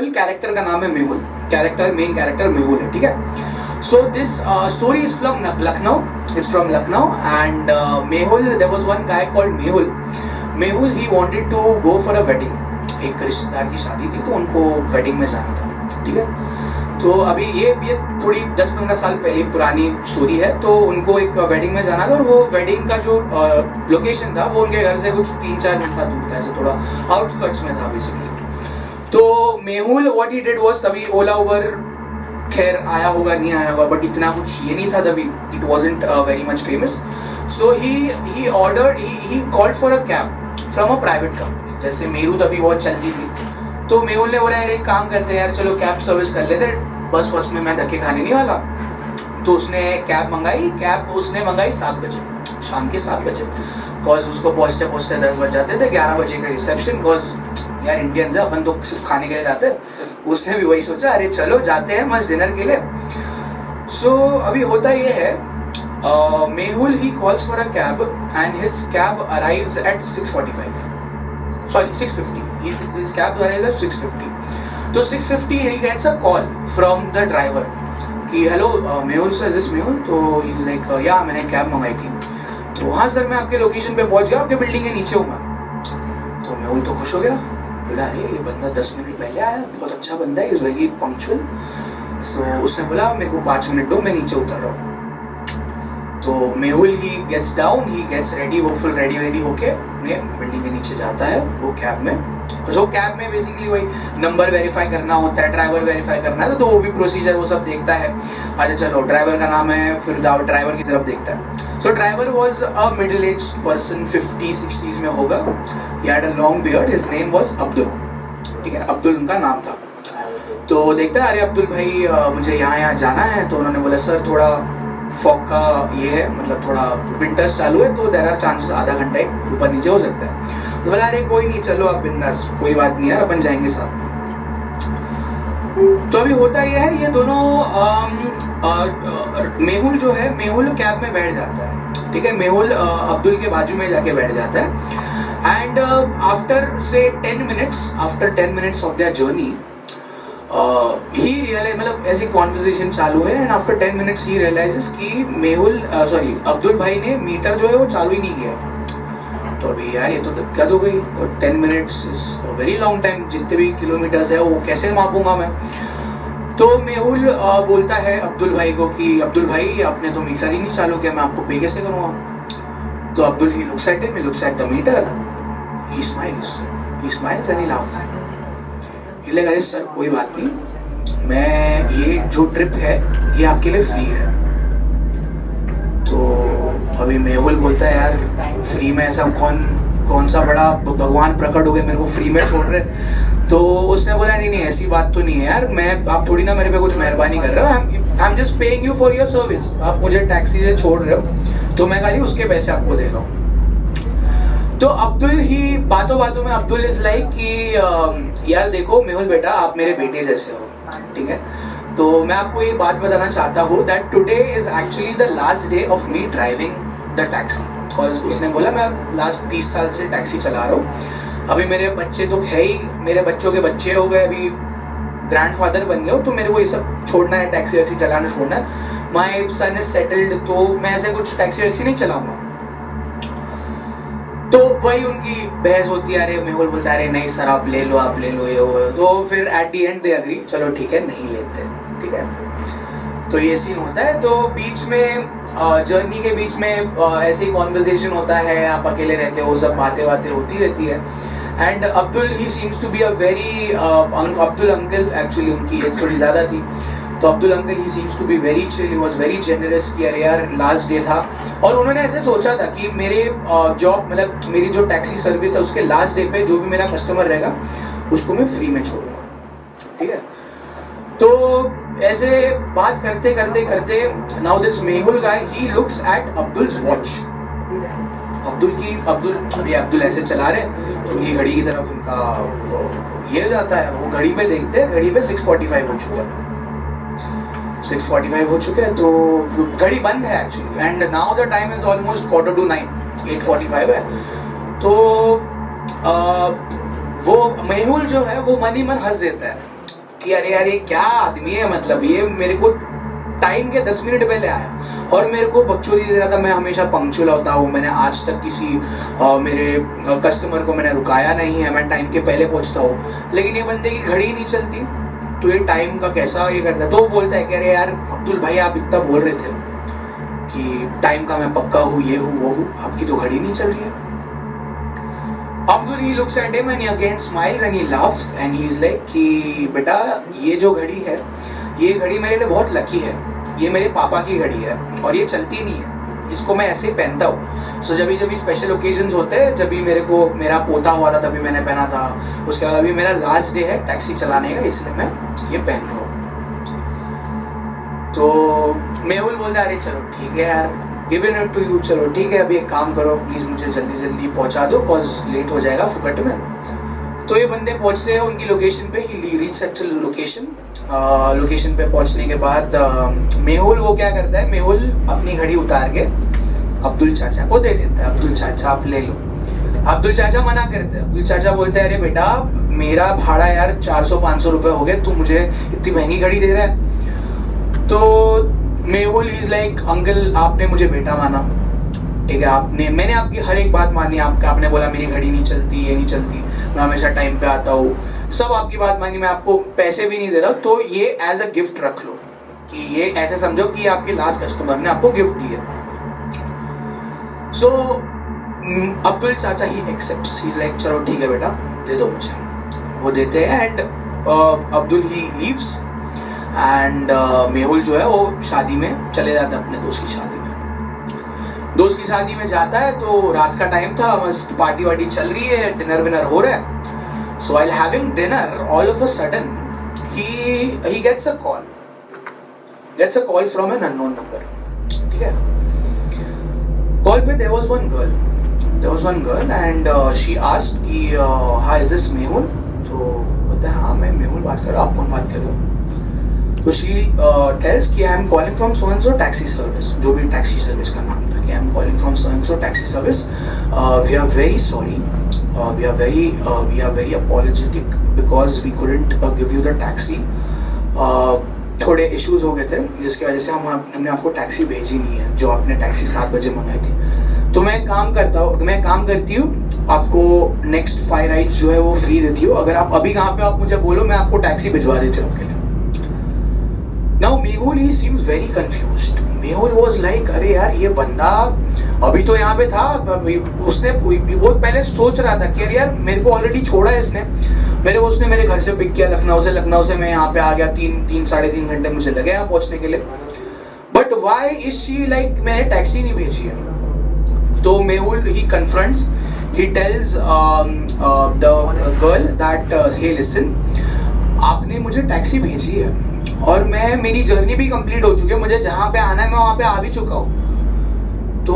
Mehul, character का नाम है Mehul, character main character Mehul है, ठीक है। So this story is from Lucknow. It's from Lucknow, and Mehul. There was one guy called Mehul. Mehul, he wanted to go for a wedding. एक रिश्तेदार की शादी थी, तो उनको वेडिंग में जाना था, ठीक है। तो अभी ये थोड़ी 10-15 साल पहले पुरानी स्टोरी है। तो उनको एक वेडिंग में जाना था, और वो वेडिंग का जो लोकेशन था वो उनके घर से कुछ 3-4 मिनट का दूर था, ऐसे थोड़ा आउटस्कर्ट्स में था बेसिकली। तो Mehul what he did was, तभी ओला उबर खैर आया होगा नहीं आया होगा, बट इतना कुछ ये नहीं था तभी, it wasn't very much famous. So he ordered, he called for a cab from a private company. जैसे मेरू तभी बहुत चलती थी, तो मेहुल ने बोला यार एक काम करते हैं यार, चलो कैब सर्विस कर लेते, बस में मैं धक्के खाने नहीं वाला। तो उसने कैब मंगाई, उसने मंगाई 7 बजे, शाम के 7 बजे, बिकॉज उसको पहुंचते 10 बज जाते थे, 11 बजे का रिसेप्शन, बिकॉज यार इंडियंस है, अपन तो सिर्फ खाने के लिए जाते हैं। उसने भी वही सोचा, अरे चलो जाते हैं मस्त डिनर के लिए। सो अभी होता ये है, Mehul he calls for a cab and his cab arrives eight 6:45, sorry 6:50, his cab arrives at 6:50. तो 6:50 he gets a call from the driver कि hello Mehul sir, is this Mehul? तो ही इज लाइक या मैंने कैब मंगाई थी। तो हाँ सर, मैं आपके लोकेशन पे पहुंच गया, आपके बिल्डिंग के नीचे हूँ मैं। तो मेहुल तो खुश हो गया, बोला अरे ये बंदा 10 मिनट पहले आया, बहुत अच्छा बंदा है, इज वेरी पंक्चुअल। सो उसने बोला मेरे को 5 मिनट दो, मैं नीचे उतर रहा हूँ। तो Mehul he gets down, he gets ready, वो फुल रेडी होके अपने बिल्डिंग के नीचे जाता है वो कैब में। जो कैब में बेसिकली वही नंबर वेरीफाई करना होता है, ड्राइवर वेरीफाई करना है, तो वो भी प्रोसीजर वो सब देखता है। अच्छा चलो, ड्राइवर का नाम है, फिर ड्राइवर की तरफ देखता है। So driver was a middle age person, 50-60s में होगा। He had a long beard, his name was Abdul, ठीक है, अब्दुल उनका नाम था। तो देखता है अरे अब्दुल भाई मुझे यहाँ जाना है। तो उन्होंने बोला सर थोड़ा फॉग का ये है, मतलब थोड़ा विंटर्स चालू है, तो देयर आर चांसेस आधा घंटा ऊपर नीचे हो सकता है। तो बोला अरे कोई नहीं, चलो आप बिंदास, कोई बात नहीं यार, अपन जाएंगे साथ। तो अभी होता ये है, ये दोनों मेहुल जो है, मेहुल कैब में बैठ जाता है, ठीक है, मेहुल अब्दुल के बाजू में जाके बैठ जाता है। एंड आफ्टर से 10 minutes of their journey he realize, मतलब ऐसी कॉन्वर्सेशन चालू है, and after 10 minutes he realizes कि मेहुल अब्दुल भाई ने मीटर जो है वो चालू ही नहीं किया। तो अभी यार ये तो दिक्कत हो गई, और 10 minutes is very long time, जितने भी किलोमीटर्स है वो कैसे मापूंगा मैं। तो मेहुल बोलता है अब्दुल भाई को कि अब्दुल भाई आपने तो मीटर ही नहीं चालू किया, मैं आपको पे कैसे करूँगा। तो Abdul he looks at him, he looks at the meter, he smiles and he laughs. अरे सर कोई बात नहीं, मैं ये जो ट्रिप है ये आपके लिए फ्री है। तो अभी मेहुल बोलता है यार फ्री में ऐसा कौन सा बड़ा भगवान प्रकट हो गए, मेरे को फ्री में छोड़ रहे। तो उसने बोला नहीं ऐसी बात तो नहीं है यार, मैं आप थोड़ी ना मेरे पे कुछ मेहरबानी कर रहे हो, I am just paying you for your service, आप मुझे टैक्सी से छोड़ रहे हो तो मैं खाली उसके पैसे आपको दे रहा हूँ। तो अब्दुल ही बातों में अब्दुल इज लाइक कि यार देखो मेहुल बेटा, आप मेरे बेटे जैसे हो, ठीक है, तो मैं आपको ये बात बताना चाहता हूँ that today is actually the last day of me driving the taxi. Because उसने बोला मैं लास्ट 30 साल से टैक्सी चला रहा हूँ, अभी मेरे बच्चे तो है ही, मेरे बच्चों के बच्चे हो गए, अभी ग्रैंडफादर बन गए, तो मेरे को ये सब छोड़ना है, टैक्सी वैक्सी चलाना छोड़ना है। माई सन इज सेटल्ड, तो मैं ऐसे कुछ टैक्सी वैक्सी नहीं चलाऊंगा। तो वही उनकी बहस होती है, अरे मेहुल बोलता है अरे नहीं सर आप ले लो ये वो। तो फिर at the and they agree, चलो ठीक है नहीं लेते, ठीक है। तो ये सीन होता है। तो बीच में जर्नी के बीच में ऐसे ही कॉन्वर्सेशन होता है, आप अकेले रहते हो, सब बातें होती रहती है। And Abdul he seems to be a very Abdul uncle, actually उनकी एज थोड़ी ज़्यादा थी, तो Abdul uncle he seems to be very chill, he was very generous कि अरे यार लास्ट डे था, और उन्होंने ऐसे सोचा था कि मेरे जॉब मतलब मेरी जो टैक्सी सर्विस है उसके लास्ट डे पे जो भी मेरा कस्टमर रहेगा उसको मैं फ्री में छोड़ूंगा, ठीक है। तो ऐसे बात करते now this Mehul guy he looks at Abdul's watch. Abdul ऐसे चला रहे तो ये घड़ी की तरफ उनका ये जाता है, वो घड़ी पे देखते हैं, घड़ी पे 6:45 हो चुका है, 6:45 हो चुके हैं, तो घड़ी बंद है actually, and now the time is almost 8:45, 8:45 है। तो वो मेहुल जो है वो मन ही मन हंस देता है कि अरे यार ये क्या आदमी है, मतलब ये मेरे को टाइम के 10 मिनट पहले आया और मेरे को बकचोदी दे रहा था। मैं हमेशा पंक्चुअल होता हूँ, मैंने आज तक किसी मेरे कस्टमर को मैंने रुकाया नहीं है, मैं टाइम के पहले पहुंचता हूँ। लेकिन ये बंदे की घड़ी नहीं चलती, तो ये टाइम का कैसा ये करता है। तो वो बोलता है कि अरे यार अब्दुल भाई आप इतना बोल रहे थे कि टाइम का मैं पक्का हूँ, ये हूँ वो हूँ, आपकी तो घड़ी नहीं चल रही है। Abdul he looks at him and he again smiles and he laughs and he's like कि बेटा ये जो घड़ी है, ये घड़ी मेरे लिए बहुत लकी है, ये मेरे पापा की घड़ी है और ये चलती नहीं है, इसको मैं ऐसे ही पहनता हूँ। सो जब भी स्पेशल ओकेजन्स होते हैं, जब भी मेरे को मेरा पोता हुआ था तभी मैंने पहना था, उसके बाद अभी मेरा लास्ट डे है टैक्सी चलाने का, इसलिए मैं ये पहन रहा हूँ। तो मेहुल बोलता है अरे चलो ठीक है यार, गिवन इट टू यू, चलो ठीक है अभी एक काम करो प्लीज मुझे जल्दी जल्दी पहुंचा दो कॉज लेट हो जाएगा फुकट में। तो ये बंदे पहुंचते हैं उनकी लोकेशन पे, ही रीच एक्चुअल लोकेशन। लोकेशन पे पहुंचने के बाद मेहुल वो क्या करता है, मेहुल अपनी घड़ी उतार के अब्दुल चाचा को दे देता है, अब्दुल चाचा आप ले लो। अब्दुल चाचा मना करते हैं, अब्दुल चाचा बोलते हैं अरे बेटा मेरा भाड़ा यार 400-500 रुपए हो गए, तू मुझे इतनी महंगी घड़ी दे रहा है। तो मेहुल इज लाइक अंकल आपने मुझे बेटा माना, ठीक है, मैंने आपकी हर एक बात मानी, आपने बोला मेरी घड़ी नहीं चलती, ये नहीं चलती, मैं हमेशा टाइम पे आता हूँ, सब आपकी बात मानी, मैं आपको पैसे भी नहीं दे रहा, तो ये एज अ गिफ्ट रख लो, कि ये ऐसे समझो कि आपके लास्ट कस्टमर ने आपको गिफ्ट दी है। सो अब्दुल चाचा ही एक्सेप्ट्स, ही इज लाइक चलो ठीक है बेटा दे दो मुझे, वो देते हैं and Abdul he leaves and Mehul जो है वो शादी में चले जाता है, अपने दोस्त की शादी में। दोस्त की शादी में जाता है तो रात का टाइम था, मस्त पार्टी वार्टी चल रही है, डिनर विनर हो रहा है। सो while having dinner all of a sudden he gets a call from an unknown number, ठीक है। कॉल पे there was one girl and she asked कि hi is this मेहुल? तो बोलता है हाँ मैं मेहुल बात कर रहा हूँ, आप कौन बात कर रहे हो? तो she tells कि I am calling from so and so taxi service, जो भी टैक्सी सर्विस का नाम था, कि I am calling from so and so taxi service, we are very sorry, we are very apologetic because we couldn't give you the taxi, थोड़े issues हो गए थे जिसकी वजह से हमने आपको टैक्सी भेजी नहीं है, जो आपने टैक्सी 7 बजे मंगाई थी। तो मैं काम करती हूँ, आपको नेक्स्ट 5 राइड्स जो है वो फ्री देती हूँ, अगर आप अभी कहाँ पे आप मुझे बोलो मैं आपको टैक्सी भिजवा देती हूँ आपके लिए। Now Mehul he seems very confused. Mehul was like अरे यार ये बंदा अभी तो यहाँ पे था, उसने वो पहले सोच रहा था कि अरे यार मेरे को ऑलरेडी छोड़ा है इसने, उसने मेरे घर से पिक किया लखनऊ से मैं यहाँ पे आ गया, 3-3.5 घंटे मुझे लगे यहाँ पहुँचने के लिए, but why is she like मैंने टैक्सी नहीं भेजी है। तो Mehul he confronts, he tells the girl that hey listen, आपने मुझे टैक्सी भेजी है और मेरी जर्नी भी कंप्लीट हो चुकी है, मुझे जहाँ पे आना है मैं वहाँ पे आ भी चुका हूँ। तो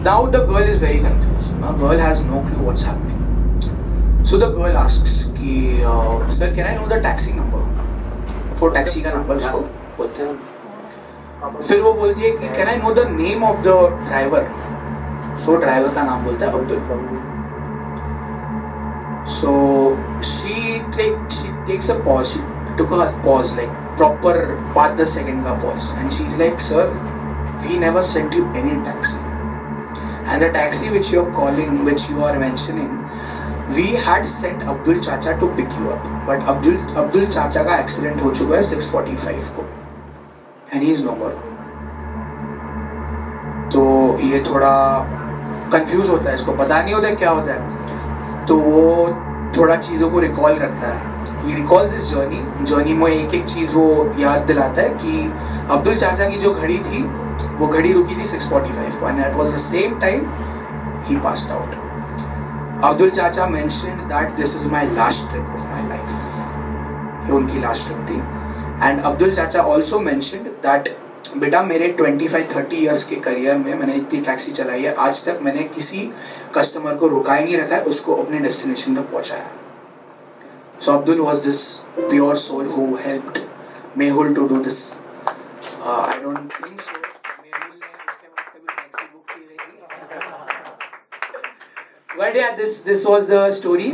now the girl is very confused. Now girl has no clue what's happening. So the girl asks कि sir can I know the taxi number? तो टैक्सी का नंबर उसको बोलते हैं। फिर वो बोलती है कि can I know the name of the driver? So driver का नाम बोलता है Abdul. So she takes a pause. She took a pause, like proper 5-10 second का pause, and she's like, "Sir, we never sent you any taxi, and the taxi which you are calling, which you are mentioning, we had sent Abdul Chacha to pick you up, but Abdul Chacha का accident हो चुका है 6:45 को, and he is no more." तो ये थोड़ा confuse होता है, इसको पता नहीं होता है क्या होता है, तो वो थोड़ा चीज़ों को रिकॉल करता है। He recalls his जर्नी में एक चीज़ वो याद दिलाता है कि अब्दुल चाचा की जो घड़ी थी वो घड़ी रुकी थी 6:45 को, and that was the same time he passed out. Abdul चाचा mentioned that this is my last trip of my life, ये उनकी लास्ट ट्रिप थी। एंड अब्दुल चाचा also mentioned that बेटा मेरे 25-30 ईयर्स के करियर में मैंने इतनी टैक्सी चलाई है, आज तक मैंने किसी कस्टमर को रुका ही नहीं रखा है, उसको अपने डेस्टिनेशन तक पहुंचाया। So Abdul was this pure soul who helped Mehul to do this. I don't think so. Mehul ने उसके बाद कभी टैक्सी बुक की रहेगी। But yeah, this was the story.